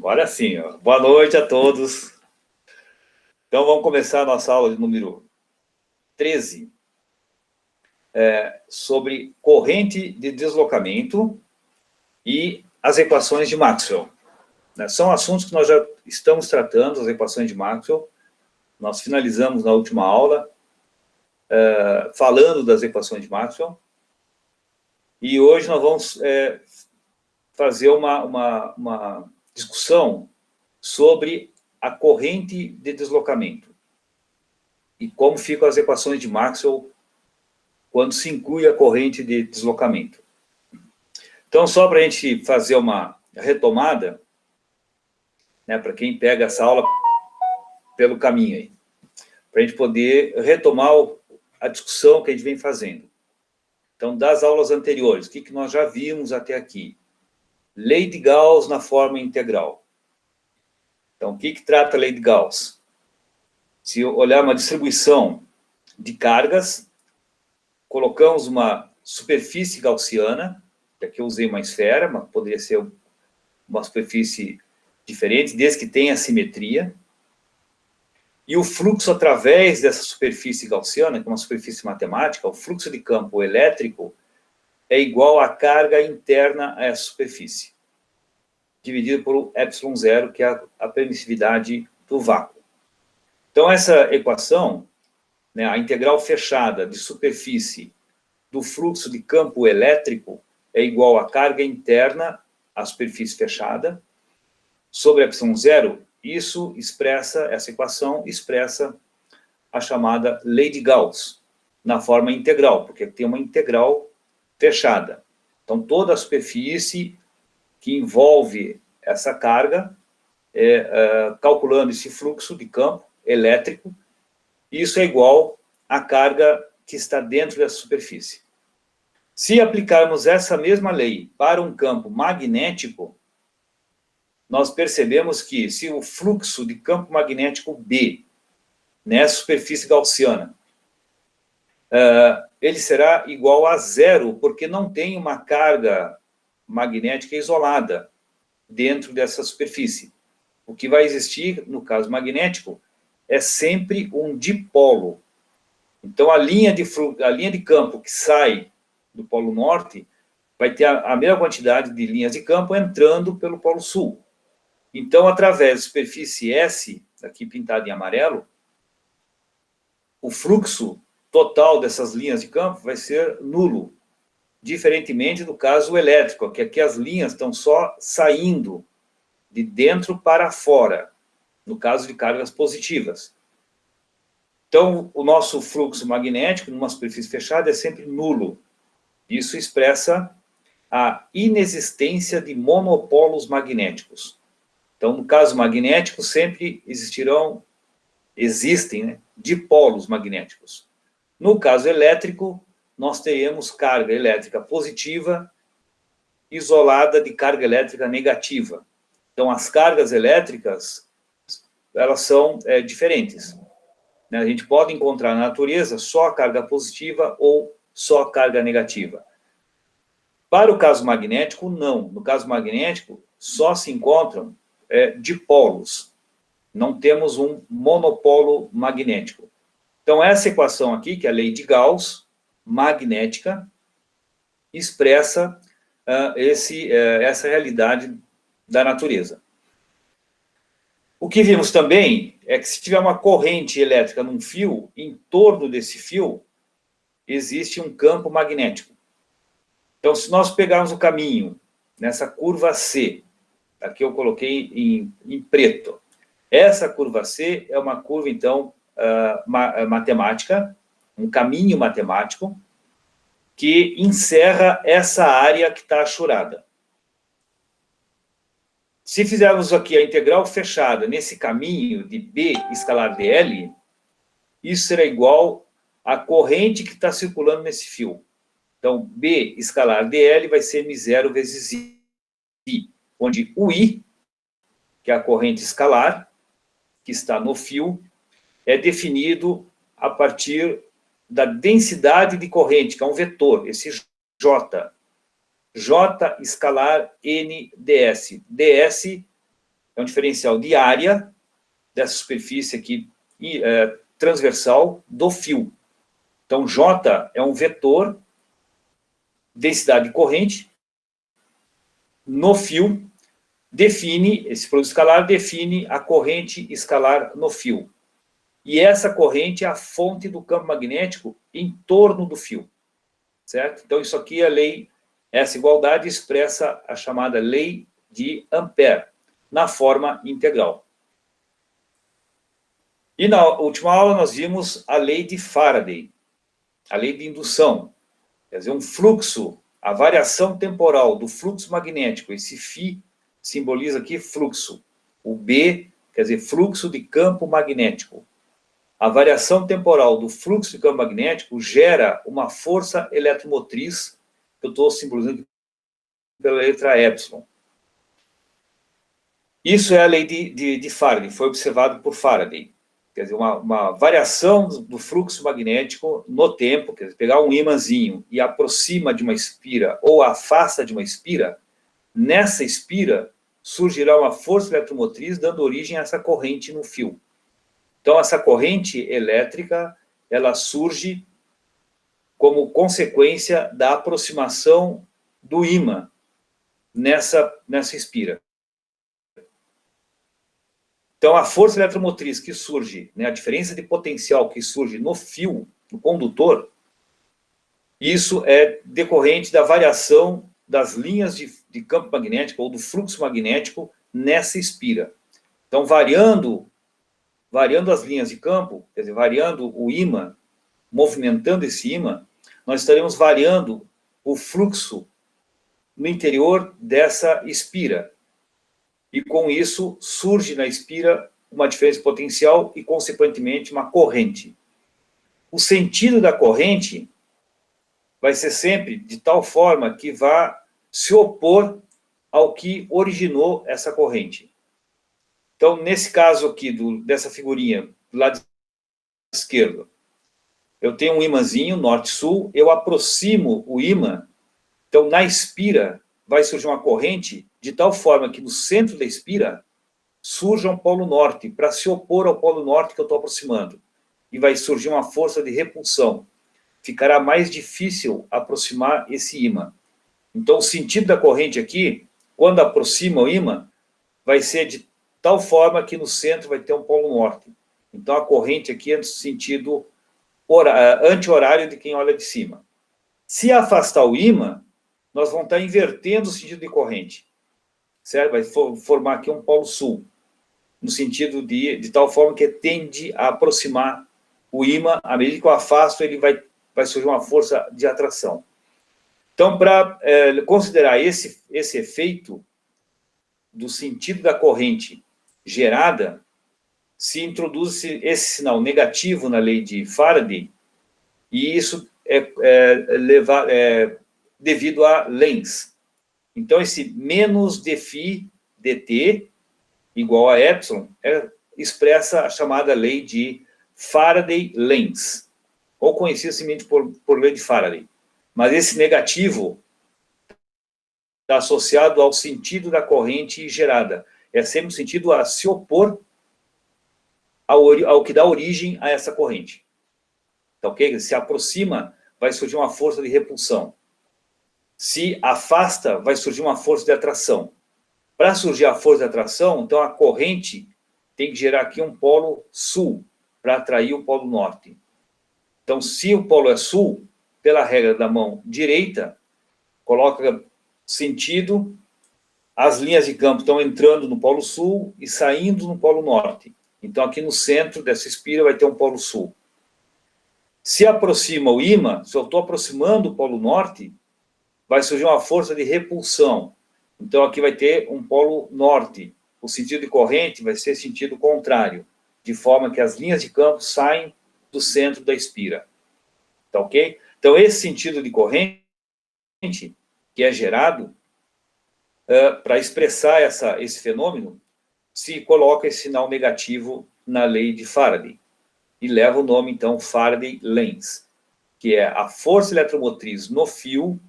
Agora sim, ó. Boa noite a todos. Então, vamos começar a nossa aula de número 13, sobre corrente de deslocamento e as equações de Maxwell. São assuntos que nós já estamos tratando, as equações de Maxwell. Nós finalizamos na última aula, falando das equações de Maxwell. E hoje nós vamos fazer uma discussão sobre a corrente de deslocamento e como ficam as equações de Maxwell quando se inclui a corrente de deslocamento. Então, só para a gente fazer uma retomada, né, para quem pega essa aula pelo caminho aí, para a gente poder retomar a discussão que a gente vem fazendo. Então, das aulas anteriores, o que nós já vimos até aqui? Lei de Gauss na forma integral. Então, o que trata a lei de Gauss? Se olhar uma distribuição de cargas, colocamos uma superfície gaussiana, que aqui eu usei uma esfera, mas poderia ser uma superfície diferente, desde que tenha simetria. E o fluxo através dessa superfície gaussiana, que é uma superfície matemática, o fluxo de campo elétrico é igual à carga interna a essa superfície, dividido por ε0, que é a permissividade do vácuo. Então, essa equação, né, a integral fechada de superfície do fluxo de campo elétrico é igual à carga interna à superfície fechada, sobre ε0, isso expressa, essa equação expressa a chamada lei de Gauss, na forma integral, porque tem uma integral fechada. Então, toda a superfície que envolve essa carga, calculando esse fluxo de campo elétrico, isso é igual à carga que está dentro dessa superfície. Se aplicarmos essa mesma lei para um campo magnético, nós percebemos que se o fluxo de campo magnético B, nessa superfície gaussiana, ele será igual a zero, porque não tem uma carga magnética isolada dentro dessa superfície. O que vai existir, no caso magnético, é sempre um dipolo. Então, a linha de campo que sai do polo norte vai ter a mesma quantidade de linhas de campo entrando pelo polo sul. Então, através da superfície S, aqui pintada em amarelo, o fluxo total dessas linhas de campo vai ser nulo, diferentemente do caso elétrico, que aqui as linhas estão só saindo de dentro para fora, no caso de cargas positivas. Então, o nosso fluxo magnético, numa superfície fechada, é sempre nulo. Isso expressa a inexistência de monopolos magnéticos. Então, no caso magnético, sempre existem, né, dipolos magnéticos. No caso elétrico, nós teremos carga elétrica positiva isolada de carga elétrica negativa. Então, as cargas elétricas, elas são diferentes. A gente pode encontrar na natureza só a carga positiva ou só a carga negativa. Para o caso magnético, não. No caso magnético, só se encontram dipolos. Não temos um monopolo magnético. Então, essa equação aqui, que é a lei de Gauss, magnética, expressa essa realidade da natureza. O que vimos também é que se tiver uma corrente elétrica num fio, em torno desse fio, existe um campo magnético. Então, se nós pegarmos o caminho nessa curva C, aqui eu coloquei em preto, essa curva C é uma curva, então, matemática, um caminho matemático, que encerra essa área que está achurada. Se fizermos aqui a integral fechada nesse caminho de B escalar dl, isso será igual à corrente que está circulando nesse fio. Então, B escalar dl vai ser μ0 vezes I, onde o I, que é a corrente escalar, que está no fio, é definido a partir da densidade de corrente, que é um vetor, esse J. J escalar N ds. ds é um diferencial de área dessa superfície aqui transversal do fio. Então, J é um vetor, densidade de corrente, no fio, define, esse produto escalar define a corrente escalar no fio. E essa corrente é a fonte do campo magnético em torno do fio, certo? Então, isso aqui é a lei, essa igualdade expressa a chamada lei de Ampère, na forma integral. E na última aula nós vimos a lei de Faraday, a lei de indução, quer dizer, um fluxo, a variação temporal do fluxo magnético, esse φ simboliza aqui fluxo, o B quer dizer fluxo de campo magnético. A variação temporal do fluxo de campo magnético gera uma força eletromotriz, que eu estou simbolizando pela letra epsilon. Isso é a lei de Faraday, foi observado por Faraday. Quer dizer, uma variação do fluxo magnético no tempo, quer dizer, pegar um ímãzinho e aproxima de uma espira ou afasta de uma espira, nessa espira surgirá uma força eletromotriz dando origem a essa corrente no fio. Então, essa corrente elétrica, ela surge como consequência da aproximação do ímã nessa espira. Então, a força eletromotriz que surge, né, a diferença de potencial que surge no fio, no condutor, isso é decorrente da variação das linhas de campo magnético ou do fluxo magnético nessa espira. Então, variando as linhas de campo, quer dizer, variando o ímã, movimentando esse ímã, nós estaremos variando o fluxo no interior dessa espira. E com isso surge na espira uma diferença potencial e, consequentemente, uma corrente. O sentido da corrente vai ser sempre de tal forma que vá se opor ao que originou essa corrente. Então, nesse caso aqui, dessa figurinha, do lado esquerdo, eu tenho um ímãzinho, norte-sul, eu aproximo o ímã, então, na espira, vai surgir uma corrente de tal forma que no centro da espira surja um polo norte, para se opor ao polo norte que eu estou aproximando. E vai surgir uma força de repulsão. Ficará mais difícil aproximar esse ímã. Então, o sentido da corrente aqui, quando aproxima o ímã, vai ser de tal forma que no centro vai ter um polo norte. Então, a corrente aqui é no sentido anti-horário de quem olha de cima. Se afastar o ímã, nós vamos estar invertendo o sentido de corrente, certo? Vai formar aqui um polo sul, no sentido de tal forma que tende a aproximar o ímã, à medida que eu afasto, ele vai surgir uma força de atração. Então, para considerar esse efeito do sentido da corrente gerada, se introduz esse sinal negativo na lei de Faraday, e isso é devido a Lenz. Então, esse menos dφ dt igual a epsilon expressa a chamada lei de Faraday-Lenz, ou conhecida simplesmente por lei de Faraday. Mas esse negativo está associado ao sentido da corrente gerada. É sempre o sentido a se opor ao que dá origem a essa corrente. Tá ok? Se aproxima, vai surgir uma força de repulsão. Se afasta, vai surgir uma força de atração. Para surgir a força de atração, então a corrente tem que gerar aqui um polo sul, para atrair o polo norte. Então, se o polo é sul, pela regra da mão direita, coloca sentido, as linhas de campo estão entrando no polo sul e saindo no polo norte. Então, aqui no centro dessa espira vai ter um polo sul. Se aproxima o ímã, se eu estou aproximando o polo norte, vai surgir uma força de repulsão. Então, aqui vai ter um polo norte. O sentido de corrente vai ser sentido contrário, de forma que as linhas de campo saem do centro da espira. Tá ok? Então, esse sentido de corrente que é gerado, para expressar esse fenômeno, se coloca esse sinal negativo na lei de Faraday. E leva o nome, então, Faraday-Lenz, que é a força eletromotriz no fio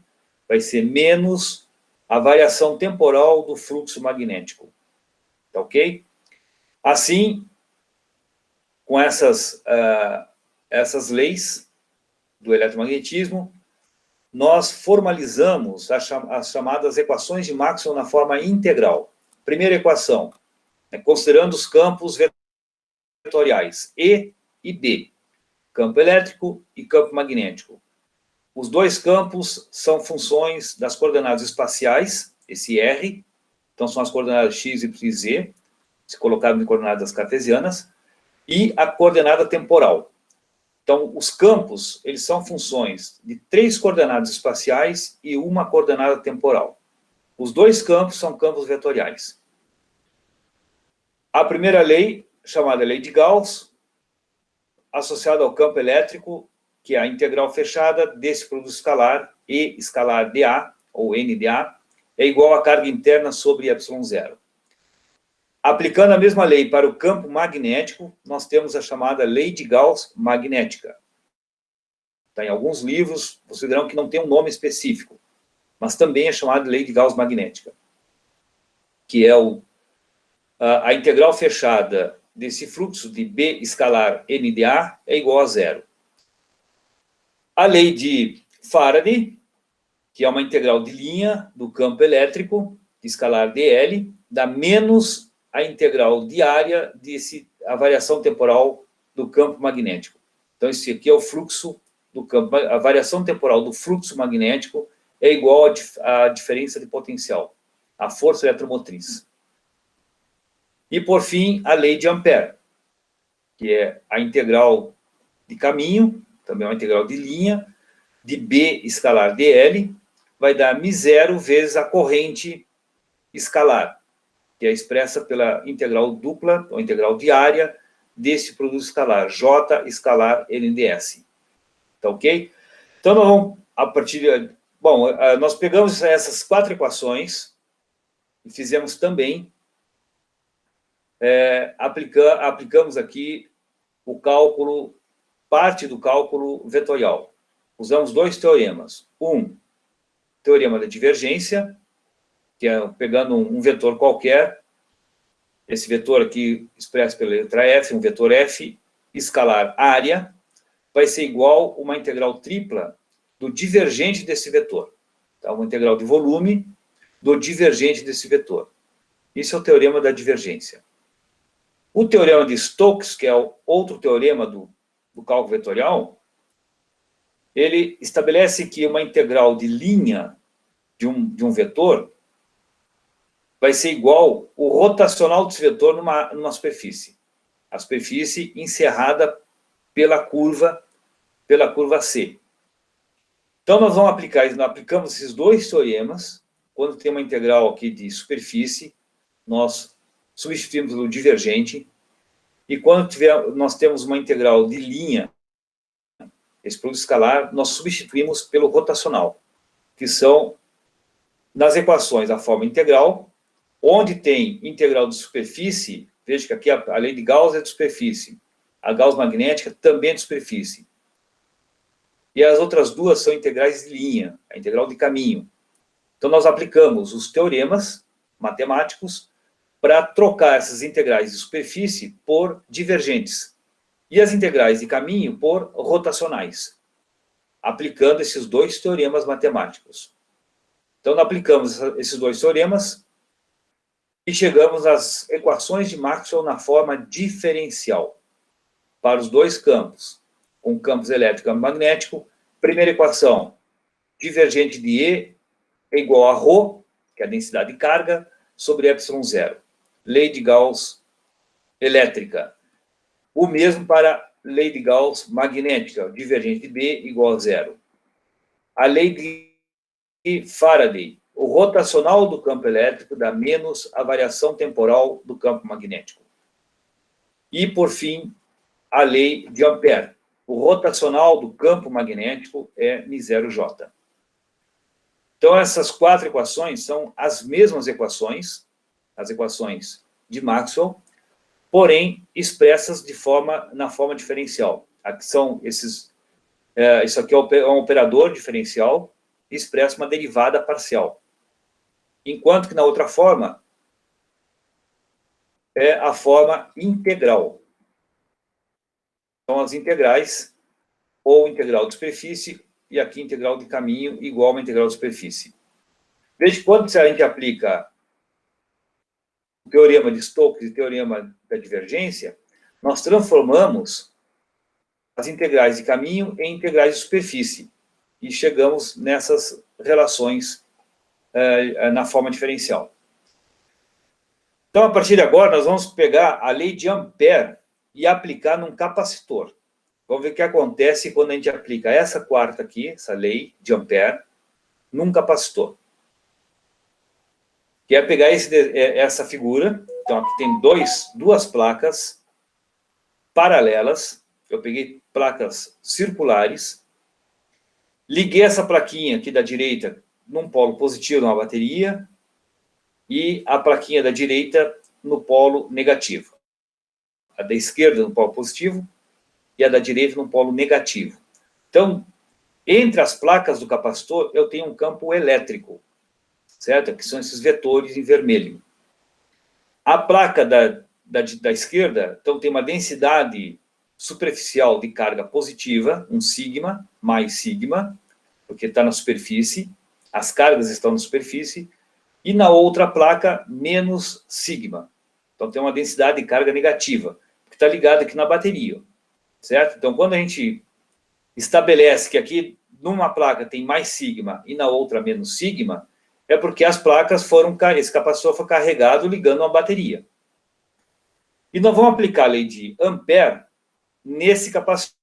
vai ser menos a variação temporal do fluxo magnético. tá ok? Assim, com essas leis do eletromagnetismo, nós formalizamos as chamadas equações de Maxwell na forma integral. Primeira equação, considerando os campos vetoriais E e B, campo elétrico e campo magnético. Os dois campos são funções das coordenadas espaciais, esse R, então são as coordenadas x, y e z, se colocado em coordenadas cartesianas, e a coordenada temporal. Então, os campos, eles são funções de 3 coordenadas espaciais e uma coordenada temporal. Os dois campos são campos vetoriais. A primeira lei, chamada lei de Gauss, associada ao campo elétrico, que é a integral fechada desse produto escalar, E escalar dA, ou NdA, é igual à carga interna sobre ε0. Aplicando a mesma lei para o campo magnético, nós temos a chamada lei de Gauss magnética. Tá, em alguns livros, vocês verão que não tem um nome específico, mas também é chamada de lei de Gauss magnética, que é a integral fechada desse fluxo de B escalar NdA é igual a zero. A lei de Faraday, que é uma integral de linha do campo elétrico, de escalar dl, dá menos a integral diária a variação temporal do campo magnético. Então, esse aqui é o fluxo do campo. A variação temporal do fluxo magnético é igual à diferença de potencial, a força eletromotriz. E, por fim, a lei de Ampère, que é a integral de caminho, também é uma integral de linha, de B escalar dl, vai dar μ0 vezes a corrente escalar, que é expressa pela integral dupla, ou integral diária, desse produto escalar, J escalar NdS. Tá ok? Então, nós vamos, a partir de... Bom, nós pegamos essas 4 equações e fizemos também, aplicamos aqui o cálculo, parte do cálculo vetorial. Usamos 2 teoremas. Teorema da divergência, que é pegando um vetor qualquer, esse vetor aqui expresso pela letra F, um vetor F escalar área, vai ser igual a uma integral tripla do divergente desse vetor. Então, uma integral de volume do divergente desse vetor. Isso é o teorema da divergência. O teorema de Stokes, que é o outro teorema do cálculo vetorial, ele estabelece que uma integral de linha de um vetor vai ser igual o rotacional desse vetor numa superfície. A superfície encerrada pela curva C. Então, nós vamos aplicamos esses 2 teoremas. Quando tem uma integral aqui de superfície, nós substituímos pelo divergente. E quando nós temos uma integral de linha, esse produto escalar, nós substituímos pelo rotacional, que são, nas equações, a forma integral, onde tem integral de superfície, veja que aqui a lei de Gauss é de superfície, a Gauss magnética também é de superfície. E as outras duas são integrais de linha, a integral de caminho. Então, nós aplicamos os teoremas matemáticos para trocar essas integrais de superfície por divergentes e as integrais de caminho por rotacionais, aplicando esses 2 teoremas matemáticos. Então, nós aplicamos esses 2 teoremas e chegamos às equações de Maxwell na forma diferencial para os 2 campos, com campos elétrico e magnético. Primeira equação, divergente de E é igual a ρ, que é a densidade de carga, sobre ε0. Lei de Gauss elétrica. O mesmo para a lei de Gauss magnética, divergente de B igual a zero. A lei de Faraday, o rotacional do campo elétrico dá menos a variação temporal do campo magnético. E, por fim, a lei de Ampère. O rotacional do campo magnético é μ0J. Então, essas 4 equações são as mesmas equações, as equações de Maxwell, porém expressas na forma diferencial. Aqui são isso aqui é um operador diferencial, expressa uma derivada parcial. Enquanto que na outra forma, é a forma integral. São as integrais, ou integral de superfície, e aqui integral de caminho igual a integral de superfície. Desde quando a gente aplica o teorema de Stokes e o teorema da divergência, nós transformamos as integrais de caminho em integrais de superfície. E chegamos nessas relações na forma diferencial. Então, a partir de agora, nós vamos pegar a lei de Ampère e aplicar num capacitor. Vamos ver o que acontece quando a gente aplica essa quarta aqui, essa lei de Ampère, num capacitor. Que é pegar essa figura. Então, aqui tem duas placas paralelas. Eu peguei placas circulares. Liguei essa plaquinha aqui da direita num polo positivo, numa bateria, e a plaquinha da direita no polo negativo. A da esquerda no polo positivo e a da direita no polo negativo. Então, entre as placas do capacitor, eu tenho um campo elétrico, certo? Que são esses vetores em vermelho. A placa da esquerda, então, tem uma densidade superficial de carga positiva, um sigma, mais sigma, porque está na superfície, as cargas estão na superfície, e na outra placa, menos sigma. Então, tem uma densidade de carga negativa, que está ligada aqui na bateria, certo? Então, quando a gente estabelece que aqui, numa placa tem mais sigma e na outra menos sigma, é porque as placas esse capacitor foi carregado ligando uma bateria. E nós vamos aplicar a lei de Ampère nesse capacitor.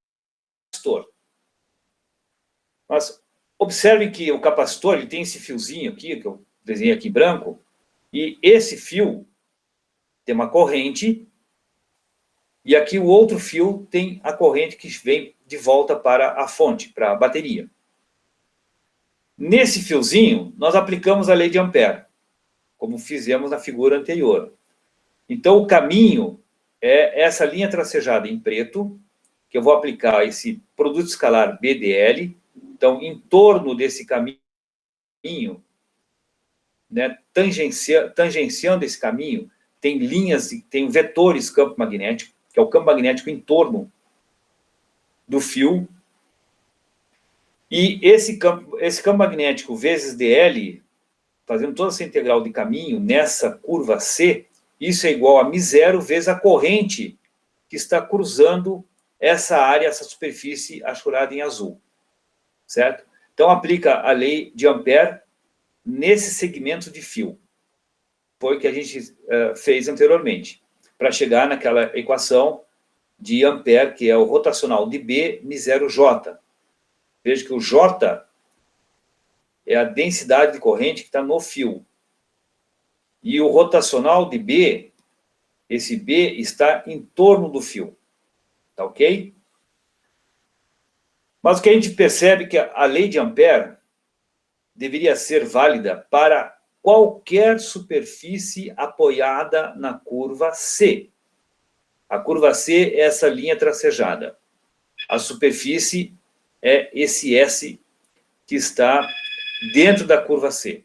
Mas observe que o capacitor ele tem esse fiozinho aqui, que eu desenhei aqui em branco, e esse fio tem uma corrente, e aqui o outro fio tem a corrente que vem de volta para a fonte, para a bateria. Nesse fiozinho, nós aplicamos a lei de Ampère, como fizemos na figura anterior. Então, o caminho é essa linha tracejada em preto, que eu vou aplicar esse produto escalar BDL. Então, em torno desse caminho, né, tangenciando esse caminho, tem linhas, tem vetores campo magnético, que é o campo magnético em torno do fio. E esse campo magnético vezes dl, fazendo toda essa integral de caminho nessa curva C, isso é igual a μ0 vezes a corrente que está cruzando essa área, essa superfície achurada em azul. Certo? Então, aplica a lei de Ampère nesse segmento de fio. Foi o que a gente fez anteriormente, para chegar naquela equação de Ampère, que é o rotacional de B, μ0J. Veja que o J é a densidade de corrente que está no fio. E o rotacional de B, esse B está em torno do fio. Tá ok? Mas o que a gente percebe é que a lei de Ampère deveria ser válida para qualquer superfície apoiada na curva C. A curva C é essa linha tracejada. A superfície é esse S que está dentro da curva C.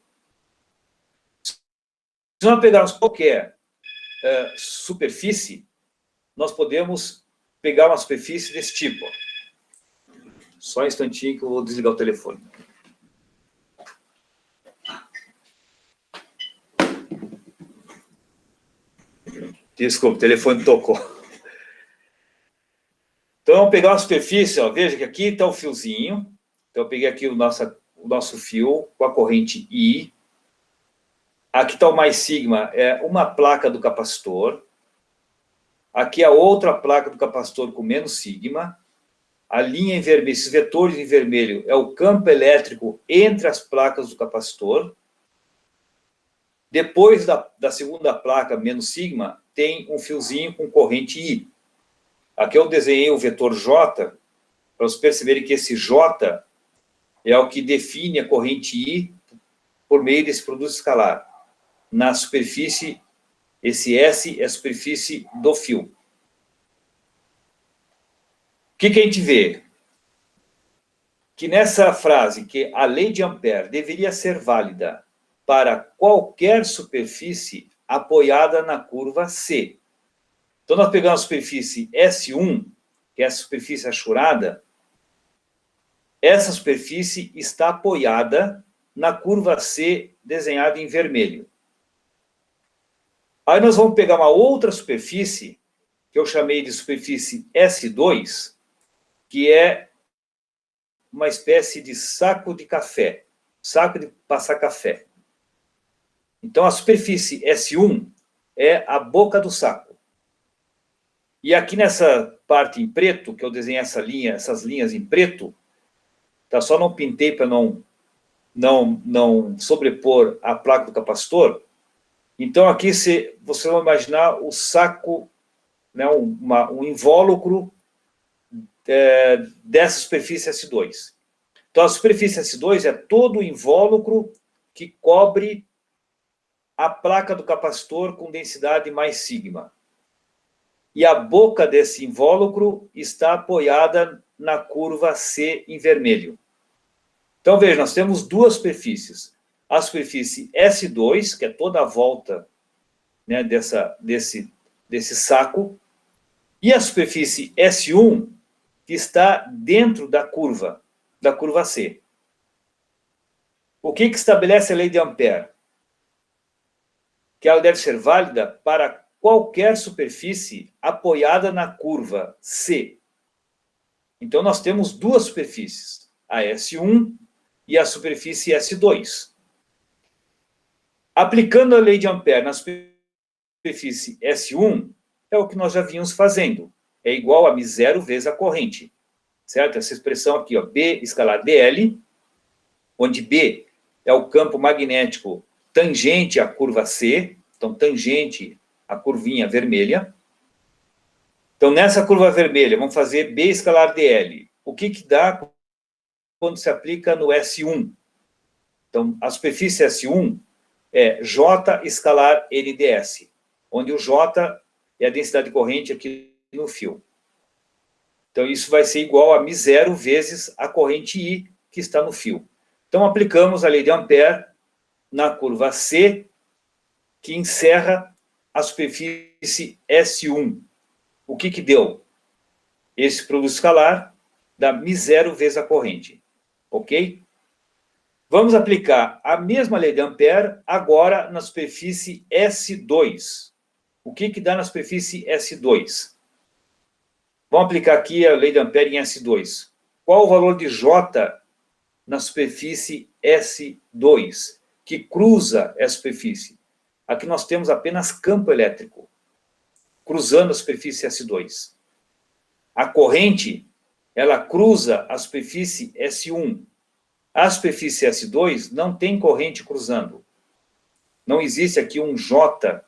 Se nós pegarmos qualquer superfície, nós podemos pegar uma superfície desse tipo. Ó. Só um instantinho que eu vou desligar o telefone. Desculpa, o telefone tocou. Então, vamos pegar uma superfície, ó, veja que aqui está o fiozinho. Então, eu peguei aqui o nosso fio com a corrente I. Aqui está o mais sigma, é uma placa do capacitor. Aqui a outra placa do capacitor com menos sigma. A linha em vermelho, esses vetores em vermelho, é o campo elétrico entre as placas do capacitor. Depois da segunda placa, menos sigma, tem um fiozinho com corrente I. Aqui eu desenhei o vetor J, para vocês perceberem que esse J é o que define a corrente I por meio desse produto escalar. Na superfície, esse S é a superfície do fio. O que a gente vê? Que nessa frase, que a lei de Ampère deveria ser válida para qualquer superfície, apoiada na curva C. Então, nós pegamos a superfície S1, que é a superfície achurada. Essa superfície está apoiada na curva C, desenhada em vermelho. Aí nós vamos pegar uma outra superfície, que eu chamei de superfície S2, que é uma espécie de saco de café, saco de passar café. Então, a superfície S1 é a boca do saco. E aqui nessa parte em preto, que eu desenhei essas linhas em preto, tá? Só não pintei para não sobrepor a placa do capacitor. Então, aqui você vai imaginar o saco, né, um invólucro dessa superfície S2. Então, a superfície S2 é todo o invólucro que cobre a placa do capacitor com densidade mais sigma. E a boca desse invólucro está apoiada na curva C em vermelho. Então, veja, nós temos duas superfícies. A superfície S2, que é toda a volta, né, desse saco, e a superfície S1, que está dentro da curva C. O que estabelece a lei de Ampère? Que ela deve ser válida para qualquer superfície apoiada na curva C. Então, nós temos duas superfícies, a S1 e a superfície S2. Aplicando a lei de Ampère na superfície S1, é o que nós já vínhamos fazendo. É igual a μ0 vezes a corrente. Certo? Essa expressão aqui, ó, B escalar dl, onde B é o campo magnético tangente à curva C, então tangente à curvinha vermelha. Então, nessa curva vermelha, vamos fazer B escalar dl. O que dá quando se aplica no S1? Então, a superfície S1 é J escalar NDS, onde o J é a densidade de corrente aqui no fio. Então, isso vai ser igual a μ0 vezes a corrente I que está no fio. Então, aplicamos a lei de Ampère na curva C, que encerra a superfície S1. O que deu? Esse produto escalar dá μ0 vezes a corrente. Ok? Vamos aplicar a mesma lei de Ampère agora na superfície S2. O que dá na superfície S2? Vamos aplicar aqui a lei de Ampère em S2. Qual o valor de J na superfície S2, que cruza essa superfície? Aqui nós temos apenas campo elétrico, cruzando a superfície S2. A corrente, ela cruza a superfície S1. A superfície S2 não tem corrente cruzando. Não existe aqui um J,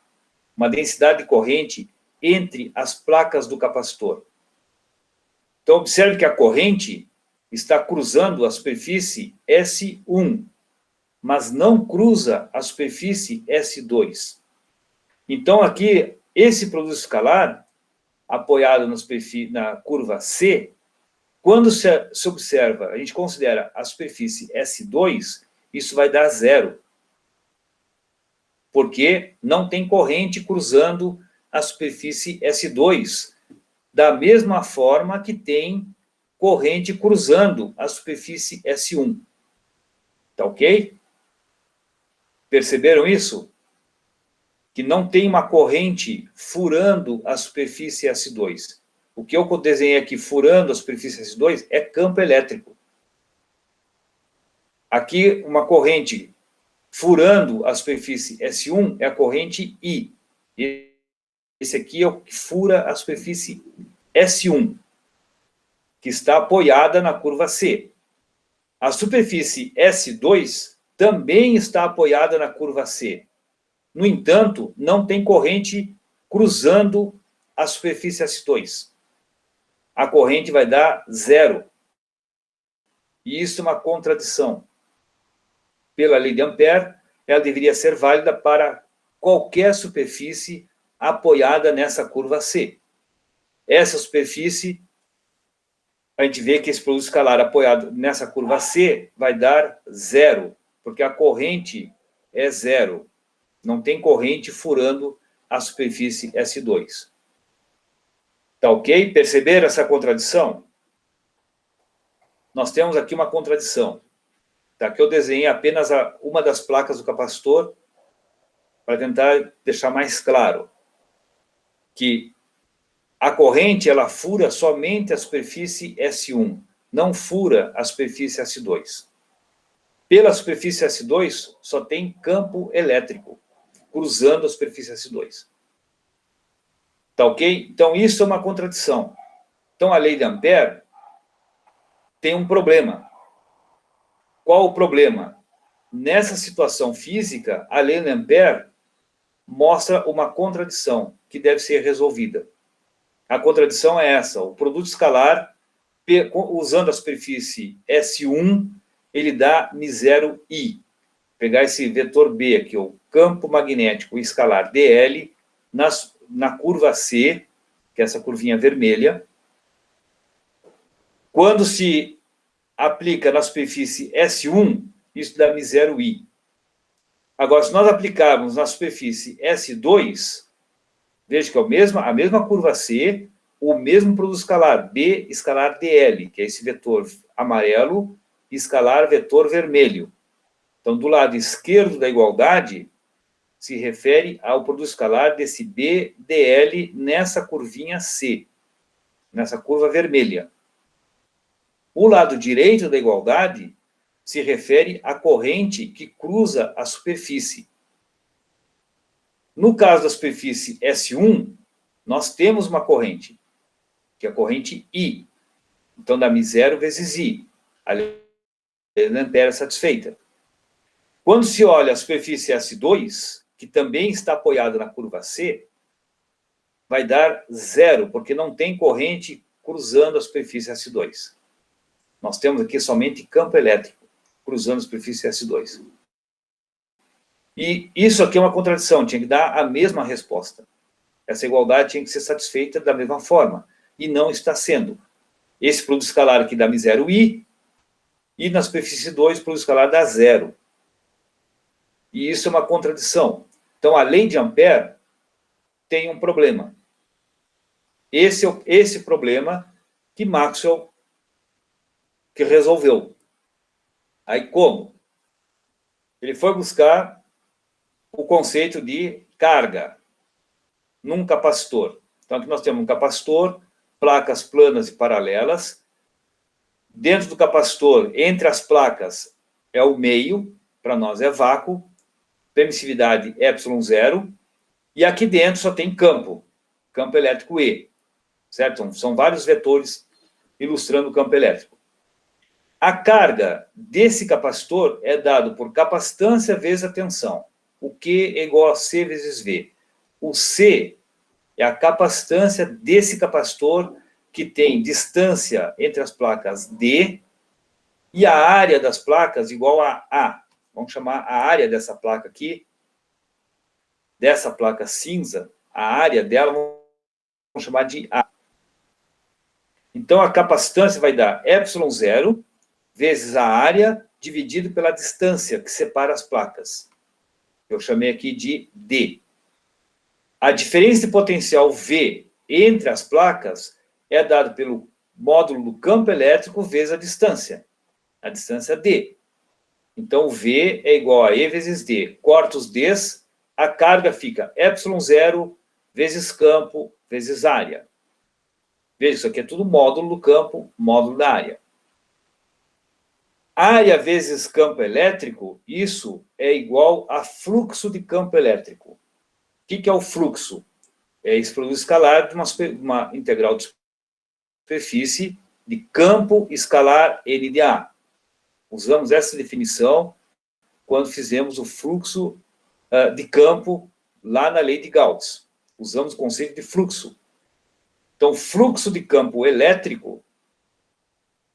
uma densidade de corrente entre as placas do capacitor. Então, observe que a corrente está cruzando a superfície S1, mas não cruza a superfície S2. Então, aqui, esse produto escalar, apoiado na curva C, quando se observa, a gente considera a superfície S2, isso vai dar zero. Porque não tem corrente cruzando a superfície S2, da mesma forma que tem corrente cruzando a superfície S1. Tá ok? Perceberam isso? Que não tem uma corrente furando a superfície S2. O que eu desenhei aqui furando a superfície S2 é campo elétrico. Aqui, uma corrente furando a superfície S1 é a corrente I. Esse aqui é o que fura a superfície S1, que está apoiada na curva C. A superfície S2 também está apoiada na curva C. No entanto, não tem corrente cruzando a superfície S2. A corrente vai dar zero. E isso é uma contradição. Pela lei de Ampère, ela deveria ser válida para qualquer superfície apoiada nessa curva C. Essa superfície, a gente vê que esse produto escalar apoiado nessa curva C vai dar zero, porque a corrente é zero. Não tem corrente furando a superfície S2. Tá ok? Perceberam essa contradição? Nós temos aqui uma contradição. Tá? Aqui eu desenhei apenas uma das placas do capacitor para tentar deixar mais claro que a corrente ela fura somente a superfície S1, não fura a superfície S2. Pela superfície S2, só tem campo elétrico cruzando a superfície S2. Tá ok? Então, isso é uma contradição. Então, a lei de Ampère tem um problema. Qual o problema? Nessa situação física, a lei de Ampère mostra uma contradição que deve ser resolvida. A contradição é essa: o produto escalar, usando a superfície S1, ele dá μ0I. Pegar esse vetor B aqui, o campo magnético escalar dl, na curva C, que é essa curvinha vermelha. Quando se aplica na superfície S1, isso dá μ0I. Agora, se nós aplicarmos na superfície S2, veja que é a mesma curva C, o mesmo produto escalar, B escalar dl, que é esse vetor amarelo, e escalar vetor vermelho. Então, do lado esquerdo da igualdade, se refere ao produto escalar desse B dl nessa curvinha C, nessa curva vermelha. O lado direito da igualdade se refere à corrente que cruza a superfície. No caso da superfície S1, nós temos uma corrente, que é a corrente I. Então, dá μ0 vezes I. A lei de Ampère é satisfeita. Quando se olha a superfície S2, que também está apoiada na curva C, vai dar 0, porque não tem corrente cruzando a superfície S2. Nós temos aqui somente campo elétrico cruzando a superfície S2. E isso aqui é uma contradição, tinha que dar a mesma resposta. Essa igualdade tinha que ser satisfeita da mesma forma, e não está sendo. Esse produto escalar aqui dá μ0I, e na superfície 2, o produto escalar dá 0. E isso é uma contradição. Então, a lei de Ampère tem um problema. Esse problema que Maxwell que resolveu. Aí, como? Ele foi buscar o conceito de carga num capacitor. Então, aqui nós temos um capacitor, placas planas e paralelas. Dentro do capacitor, entre as placas, é o meio, para nós é vácuo, permissividade ε0, e aqui dentro só tem campo elétrico E, certo? São vários vetores ilustrando o campo elétrico. A carga desse capacitor é dado por capacitância vezes a tensão. O Q é igual a C vezes V. O C é a capacitância desse capacitor que tem distância entre as placas D e a área das placas igual a A. Vamos chamar a área dessa placa aqui, dessa placa cinza, a área dela vamos chamar de A. Então, a capacitância vai dar ε0 vezes a área dividido pela distância que separa as placas. Eu chamei aqui de D. A diferença de potencial V entre as placas é dada pelo módulo do campo elétrico vezes a distância D. Então, o V é igual a E vezes D. Corta os Ds, a carga fica ε0 vezes campo vezes área. Veja, isso aqui é tudo módulo do campo, módulo da área. Área vezes campo elétrico, isso é igual a fluxo de campo elétrico. O que é o fluxo? É esse produto escalar de uma integral de superfície de campo escalar N de A. Usamos essa definição quando fizemos o fluxo de campo lá na lei de Gauss. Usamos o conceito de fluxo. Então, fluxo de campo elétrico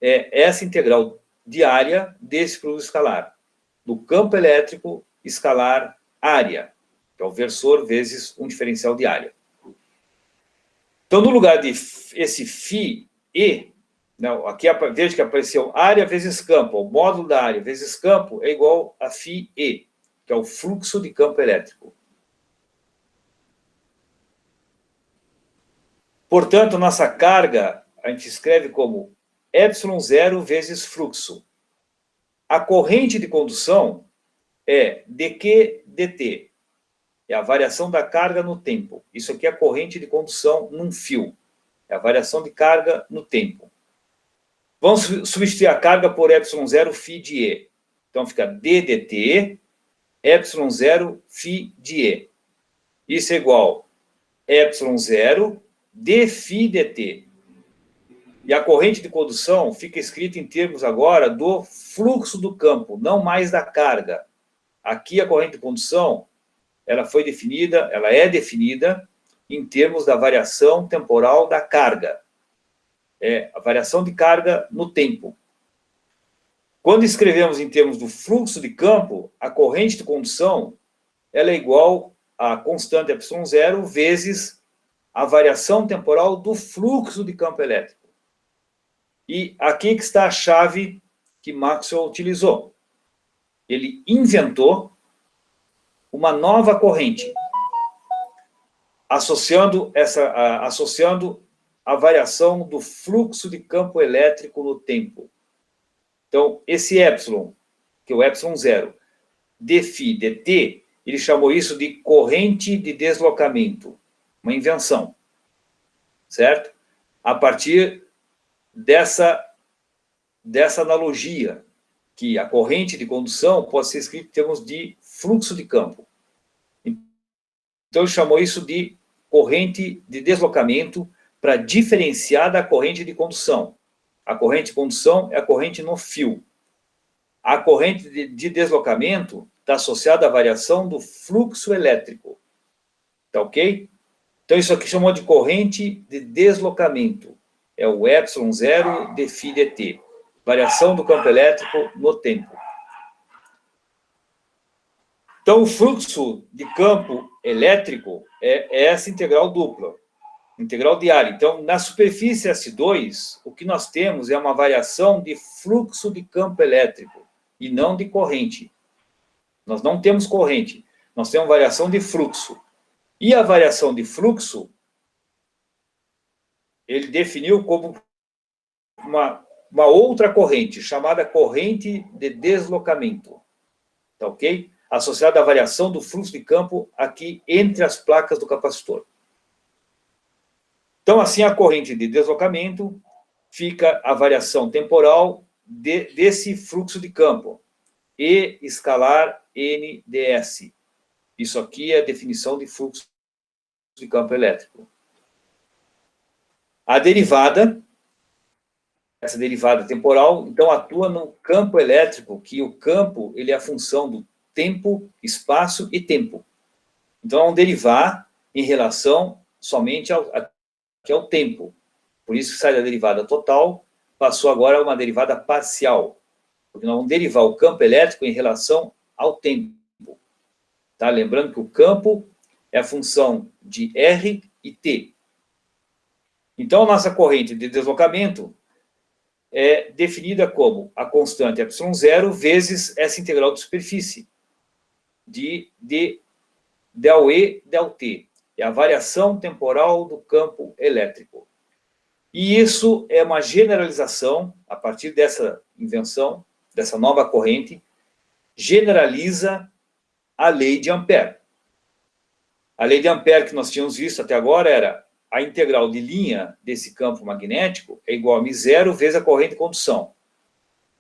é essa integral diária desse produto escalar, do campo elétrico escalar área, que é o versor vezes um diferencial de área. Então, no lugar de esse φe, não, aqui veja que apareceu área vezes campo, o módulo da área vezes campo é igual a φe. que é o fluxo de campo elétrico. Portanto, nossa carga, a gente escreve como ε0 vezes fluxo. A corrente de condução é dQ dt. É a variação da carga no tempo. Isso aqui é a corrente de condução num fio. É a variação de carga no tempo. Vamos substituir a carga por ε0 φ de E. Então, fica d dt, ε0 φ de E. Isso é igual a ε0 d φ dt. E a corrente de condução fica escrita em termos agora do fluxo do campo, não mais da carga. Aqui a corrente de condução, ela é definida em termos da variação temporal da carga. É a variação de carga no tempo. Quando escrevemos em termos do fluxo de campo, a corrente de condução, ela é igual a constante ε0 vezes a variação temporal do fluxo de campo elétrico. E aqui que está a chave que Maxwell utilizou. Ele inventou uma nova corrente, associando a variação do fluxo de campo elétrico no tempo. Então, esse epsilon, que é o ε0, dφ dt, ele chamou isso de corrente de deslocamento, uma invenção, certo? A partir dessa analogia, que a corrente de condução pode ser escrita em termos de fluxo de campo. Então, ele chamou isso de corrente de deslocamento para diferenciar da corrente de condução. A corrente de condução é a corrente no fio. A corrente de deslocamento está associada à variação do fluxo elétrico. Tá ok? Então, isso aqui chamou de corrente de deslocamento. É o ε0 dφ dt. Variação do campo elétrico no tempo. Então, o fluxo de campo elétrico é essa integral dupla. Integral de área. Então, na superfície S2, o que nós temos é uma variação de fluxo de campo elétrico e não de corrente. Nós não temos corrente, nós temos variação de fluxo. E a variação de fluxo, ele definiu como uma outra corrente, chamada corrente de deslocamento. Tá ok? Associada à variação do fluxo de campo aqui entre as placas do capacitor. Então, assim, a corrente de deslocamento fica a variação temporal desse fluxo de campo. E escalar N ds. Isso aqui é a definição de fluxo de campo elétrico. A derivada, essa derivada temporal, então, atua no campo elétrico, que o campo ele é a função do tempo, espaço e tempo. Então, é um derivar em relação somente ao tempo. Por isso que sai da derivada total, passou agora a uma derivada parcial. Porque nós vamos derivar o campo elétrico em relação ao tempo. Tá? Lembrando que o campo é a função de R e T. Então, a nossa corrente de deslocamento é definida como a constante ε0 vezes essa integral de superfície de ΔE ΔT. É a variação temporal do campo elétrico. E isso é uma generalização, a partir dessa invenção, dessa nova corrente, generaliza a lei de Ampère. A lei de Ampère que nós tínhamos visto até agora era a integral de linha desse campo magnético é igual a μ0 vezes a corrente de condução.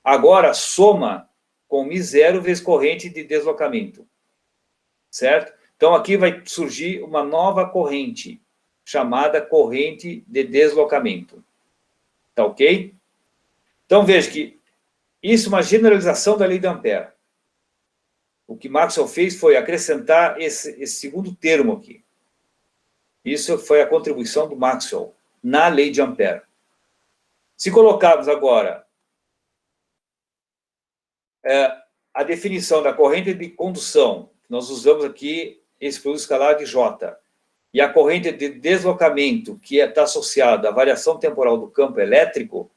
Agora, soma com μ0 vezes corrente de deslocamento. Certo? Então, aqui vai surgir uma nova corrente, chamada corrente de deslocamento. Tá ok? Então, veja que isso é uma generalização da lei de Ampère. O que Maxwell fez foi acrescentar esse segundo termo aqui. Isso foi a contribuição do Maxwell na lei de Ampère. Se colocarmos agora a definição da corrente de condução, nós usamos aqui esse produto escalar de J, e a corrente de deslocamento, que está associada à variação temporal do campo elétrico,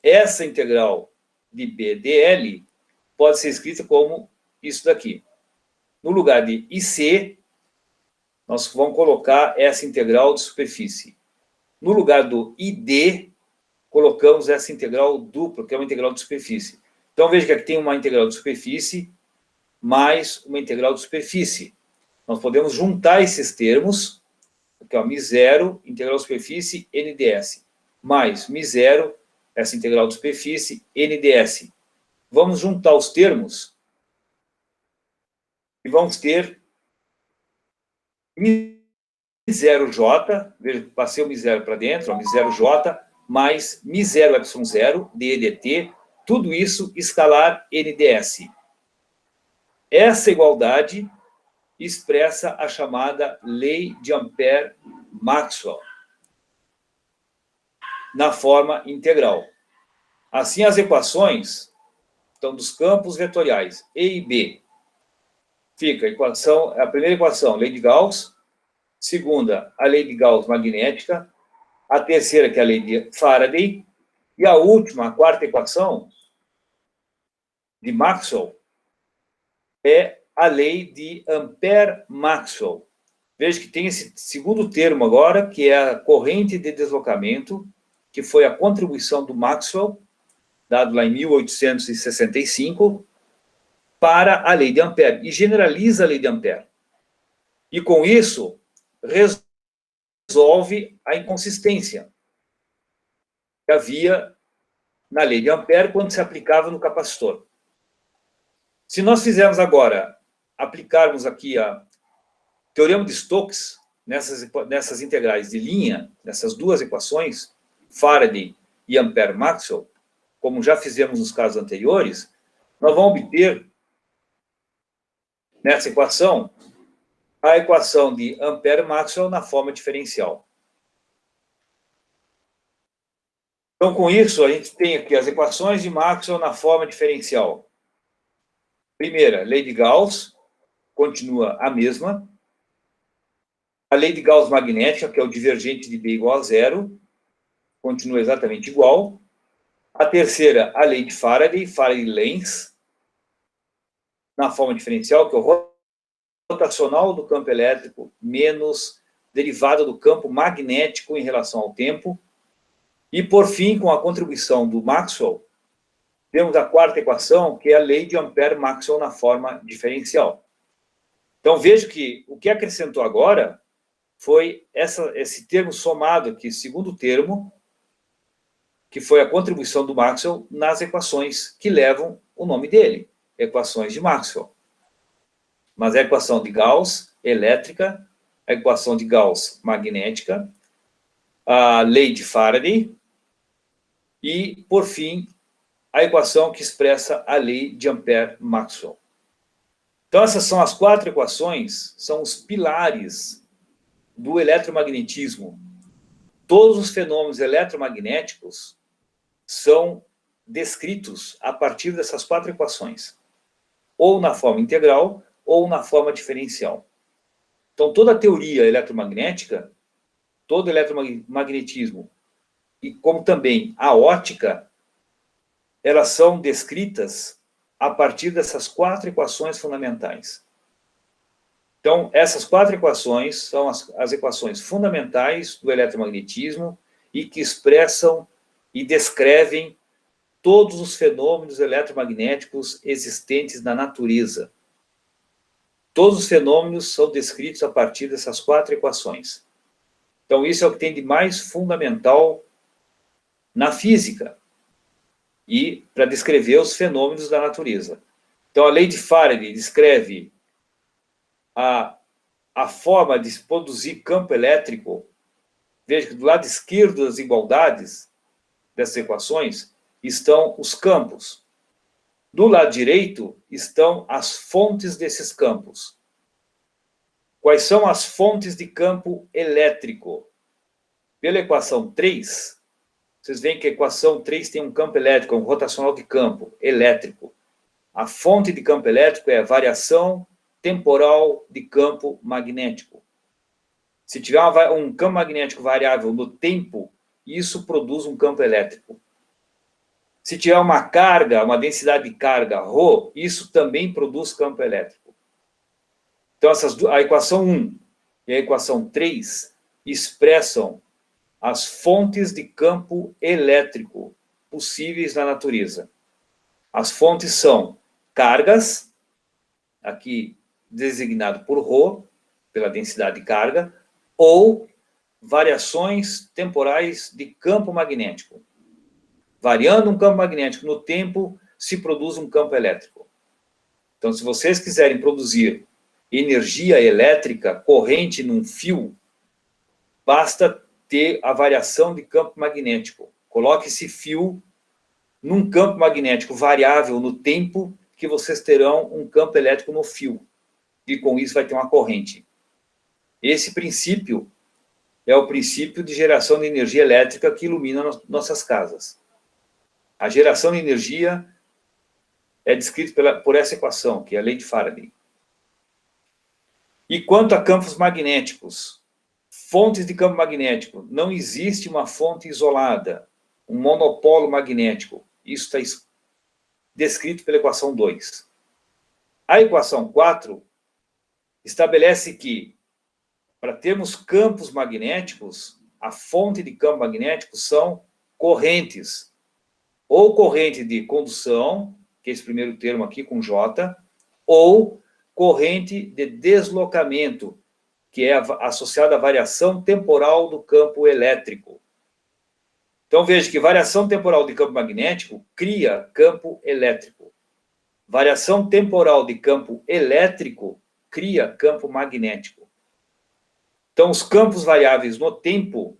essa integral de B dl pode ser escrita como isso daqui. No lugar de IC, nós vamos colocar essa integral de superfície. No lugar do ID, colocamos essa integral dupla, que é uma integral de superfície. Então, veja que aqui tem uma integral de superfície mais uma integral de superfície. Nós podemos juntar esses termos, aqui, ó, μ0, integral de superfície, NDS, mais μ0, essa integral de superfície, NDS. Vamos juntar os termos e vamos ter μ0j, veja, passei o μ0 para dentro, ó, μ0j, mais μ0ε0, dEdt, tudo isso escalar NDS. Essa igualdade expressa a chamada lei de Ampère-Maxwell, na forma integral. Assim, as equações, então, dos campos vetoriais E e B, fica a primeira equação, lei de Gauss, segunda, a lei de Gauss magnética, a terceira, que é a lei de Faraday, e a última, a quarta equação, de Maxwell, é a lei de Ampère-Maxwell. Veja que tem esse segundo termo agora, que é a corrente de deslocamento, que foi a contribuição do Maxwell, dado lá em 1865, para a lei de Ampère, e generaliza a lei de Ampère. E, com isso, resolve a inconsistência que havia na lei de Ampère quando se aplicava no capacitor. Se nós fizermos agora, aplicarmos aqui a teorema de Stokes nessas integrais de linha, nessas duas equações, Faraday e Ampère-Maxwell, como já fizemos nos casos anteriores, nós vamos obter, nessa equação, a equação de Ampère-Maxwell na forma diferencial. Então, com isso, a gente tem aqui as equações de Maxwell na forma diferencial. Primeira, lei de Gauss, continua a mesma. A lei de Gauss magnética, que é o divergente de B igual a zero, continua exatamente igual. A terceira, a lei de Faraday, Faraday-Lenz, na forma diferencial, que é o rotacional do campo elétrico menos derivada do campo magnético em relação ao tempo. E, por fim, com a contribuição do Maxwell, temos a quarta equação, que é a lei de Ampère-Maxwell na forma diferencial. Então, vejo que o que acrescentou agora foi esse termo somado aqui, segundo termo, que foi a contribuição do Maxwell nas equações que levam o nome dele, equações de Maxwell. Mas a equação de Gauss elétrica, a equação de Gauss magnética, a lei de Faraday e, por fim, a equação que expressa a lei de Ampère-Maxwell. Então, essas são as quatro equações, são os pilares do eletromagnetismo. Todos os fenômenos eletromagnéticos são descritos a partir dessas quatro equações, ou na forma integral, ou na forma diferencial. Então, toda a teoria eletromagnética, todo eletromagnetismo, e como também a ótica, elas são descritas a partir dessas quatro equações fundamentais. Então, essas quatro equações são as equações fundamentais do eletromagnetismo e que expressam e descrevem todos os fenômenos eletromagnéticos existentes na natureza. Todos os fenômenos são descritos a partir dessas quatro equações. Então, isso é o que tem de mais fundamental na física e para descrever os fenômenos da natureza. Então, a lei de Faraday descreve a forma de produzir campo elétrico. Veja que do lado esquerdo das igualdades dessas equações estão os campos. Do lado direito estão as fontes desses campos. Quais são as fontes de campo elétrico? Pela equação 3, vocês veem que a equação 3 tem um campo elétrico, um rotacional de campo elétrico. A fonte de campo elétrico é a variação temporal de campo magnético. Se tiver um campo magnético variável no tempo, isso produz um campo elétrico. Se tiver uma carga, uma densidade de carga, ρ, isso também produz campo elétrico. Então, a equação 1 e a equação 3 expressam as fontes de campo elétrico possíveis na natureza. As fontes são cargas, aqui designado por ρ, pela densidade de carga, ou variações temporais de campo magnético. Variando um campo magnético no tempo, se produz um campo elétrico. Então, se vocês quiserem produzir energia elétrica corrente num fio, basta ter a variação de campo magnético. Coloque esse fio num campo magnético variável no tempo, que vocês terão um campo elétrico no fio. E com isso vai ter uma corrente. Esse princípio é o princípio de geração de energia elétrica que ilumina nossas casas. A geração de energia é descrita por essa equação, que é a lei de Faraday. E quanto a campos magnéticos, fontes de campo magnético, não existe uma fonte isolada, um monopolo magnético. Isso está descrito pela equação 2. A equação 4 estabelece que, para termos campos magnéticos, a fonte de campo magnético são correntes. Ou corrente de condução, que é esse primeiro termo aqui com J, ou corrente de deslocamento, que é associada à variação temporal do campo elétrico. Então, veja que variação temporal de campo magnético cria campo elétrico. Variação temporal de campo elétrico cria campo magnético. Então, os campos variáveis no tempo,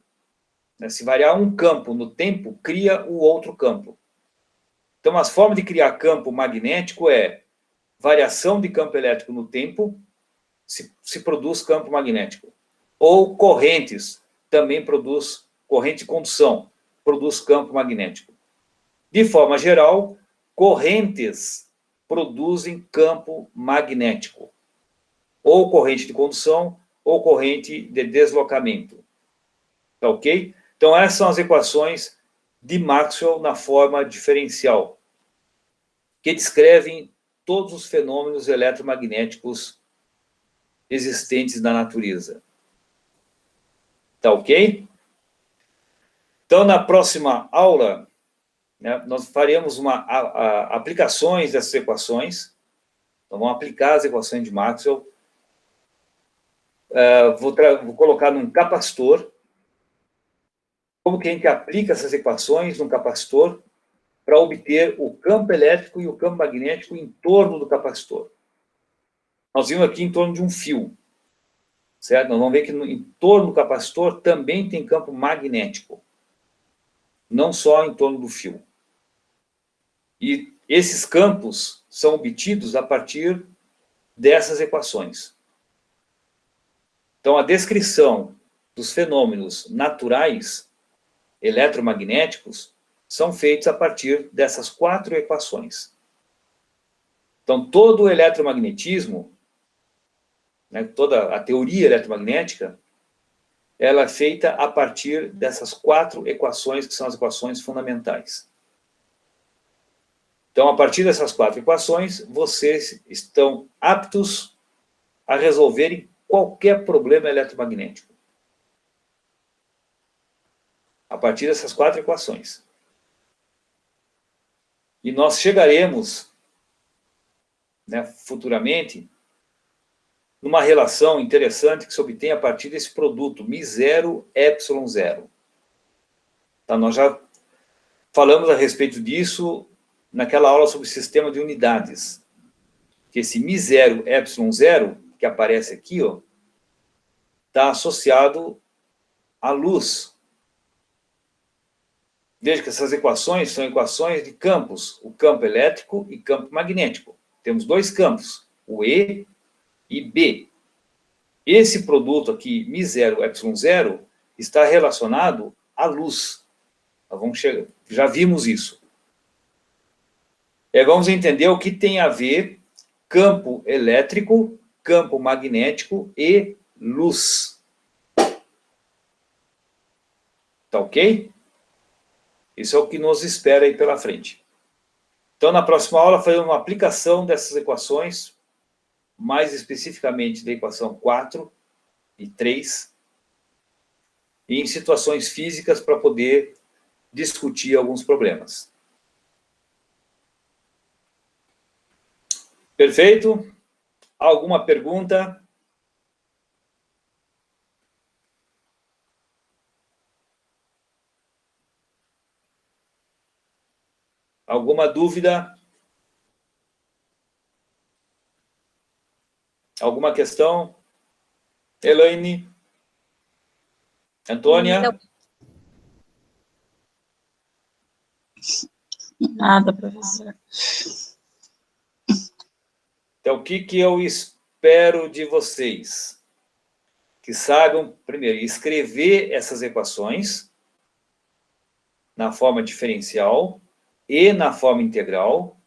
né, se variar um campo no tempo, cria o outro campo. Então, as formas de criar campo magnético é variação de campo elétrico no tempo, se produz campo magnético. Ou correntes, também produz corrente de condução, produz campo magnético. De forma geral, correntes produzem campo magnético. Ou corrente de condução, ou corrente de deslocamento. Tá ok? Então, essas são as equações de Maxwell na forma diferencial, que descrevem todos os fenômenos eletromagnéticos existentes na natureza. Tá ok? Então, na próxima aula, né, nós faremos aplicações dessas equações. Então, vamos aplicar as equações de Maxwell. Vou colocar num capacitor. Como que a gente aplica essas equações num capacitor para obter o campo elétrico e o campo magnético em torno do capacitor. Nós vimos aqui em torno de um fio, certo? Nós vamos ver que em torno do capacitor também tem campo magnético, não só em torno do fio. E esses campos são obtidos a partir dessas equações. Então, a descrição dos fenômenos naturais eletromagnéticos são feitos a partir dessas 4 equações. Então, todo o eletromagnetismo, né, toda a teoria eletromagnética, ela é feita a partir dessas 4 equações, que são as equações fundamentais. Então, a partir dessas 4 equações, vocês estão aptos a resolverem qualquer problema eletromagnético. A partir dessas 4 equações. E nós chegaremos, né, futuramente, numa relação interessante que se obtém a partir desse produto, μ0, ε0. Tá, nós já falamos a respeito disso naquela aula sobre o sistema de unidades. Que esse μ0, ε0, que aparece aqui, está associado à luz. Veja que essas equações são equações de campos, o campo elétrico e campo magnético. Temos 2 campos, o E e B. Esse produto aqui, μ0, ε0, está relacionado à luz. Já vimos isso. Vamos entender o que tem a ver campo elétrico, campo magnético e luz. Tá ok? Isso é o que nos espera aí pela frente. Então, na próxima aula, faremos uma aplicação dessas equações mais especificamente da equação 4 e 3, e em situações físicas para poder discutir alguns problemas. Perfeito? Alguma pergunta? Alguma dúvida? Alguma questão? Elaine? Antônia? Nada, professor. Então, o que eu espero de vocês? Que saibam, primeiro, escrever essas equações na forma diferencial e na forma integral.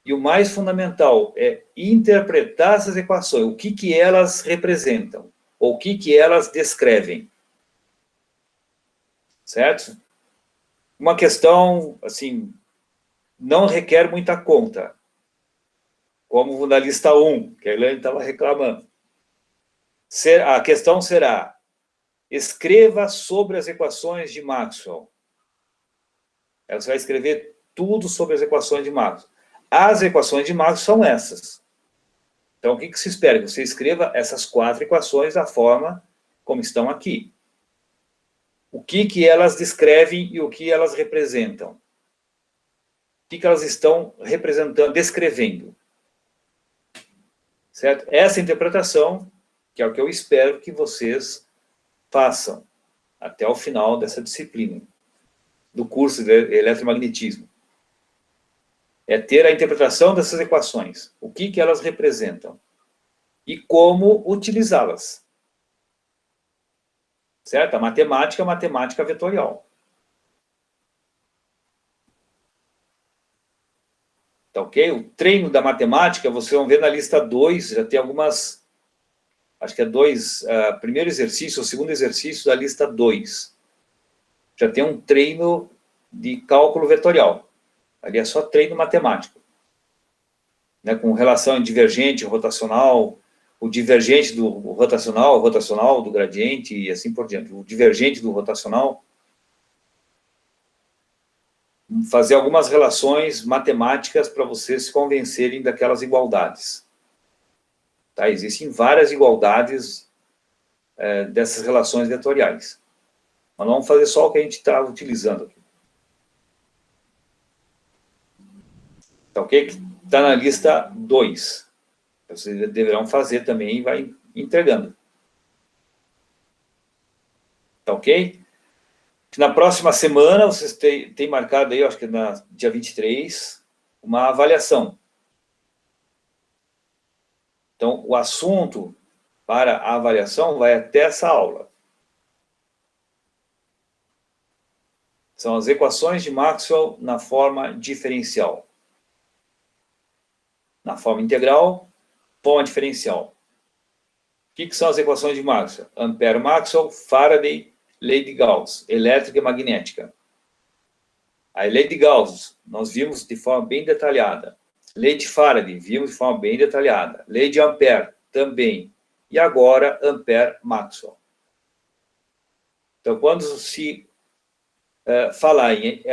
E o mais fundamental é interpretar essas equações, o que elas representam, ou o que elas descrevem. Certo? Uma questão, assim, não requer muita conta, como na lista 1, que a Elaine estava reclamando. A questão será, escreva sobre as equações de Maxwell. Você vai escrever tudo sobre as equações de Maxwell. As equações de Maxwell são essas. Então, o que se espera? Que você escreva essas 4 equações da forma como estão aqui. O que elas descrevem e o que elas representam. O que elas estão representando, descrevendo. Certo? Essa interpretação, que é o que eu espero que vocês façam até o final dessa disciplina, do curso de eletromagnetismo. É ter a interpretação dessas equações, o que elas representam e como utilizá-las. Certo? A matemática é matemática vetorial. Tá ok? O treino da matemática, vocês vão ver na lista 2, já tem algumas, acho que é 2, primeiro exercício, ou segundo exercício da lista 2. Já tem um treino de cálculo vetorial. Ali é só treino matemático. Né, com relação divergente, rotacional, o divergente do rotacional, o rotacional do gradiente e assim por diante. O divergente do rotacional. Fazer algumas relações matemáticas para vocês se convencerem daquelas igualdades. Tá? Existem várias igualdades dessas relações vetoriais. Mas vamos fazer só o que a gente está utilizando aqui. Tá ok? Está na lista 2. Vocês deverão fazer também e vai entregando. Tá ok? Na próxima semana, vocês têm marcado aí, acho que na dia 23, uma avaliação. Então, o assunto para a avaliação vai até essa aula. São as equações de Maxwell na forma diferencial. Na forma integral, forma diferencial. O que são as equações de Maxwell? Ampère-Maxwell, Faraday, lei de Gauss, elétrica e magnética. A lei de Gauss, nós vimos de forma bem detalhada. Lei de Faraday, vimos de forma bem detalhada. Lei de Ampère, também. E agora, Ampère-Maxwell. Então, quando se falar em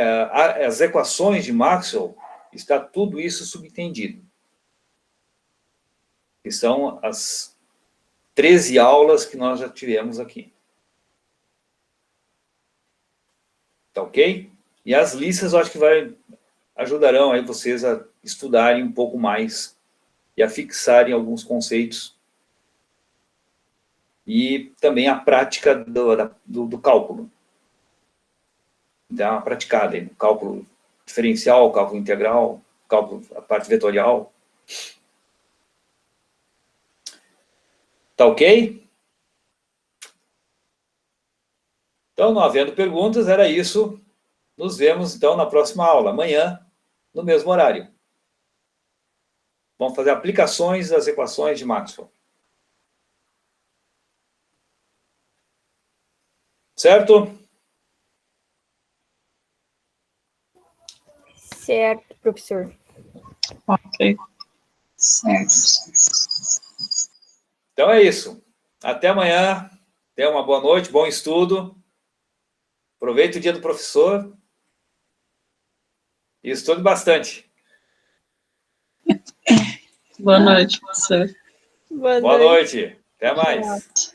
as equações de Maxwell, está tudo isso subentendido. Que são as 13 aulas que nós já tivemos aqui. Tá ok? E as listas, eu acho que ajudarão aí vocês a estudarem um pouco mais e a fixarem alguns conceitos. E também a prática do cálculo. Dá uma praticada aí, cálculo diferencial, cálculo integral, cálculo, a parte vetorial. Tá ok? Então, não havendo perguntas, era isso. Nos vemos, então, na próxima aula, amanhã, no mesmo horário. Vamos fazer aplicações das equações de Maxwell. Certo? Certo, professor. Ok. Certo. Então é isso. Até amanhã. Tenha uma boa noite, bom estudo. Aproveite o dia do professor. E estude bastante. Boa noite, professor. Boa noite. Até mais.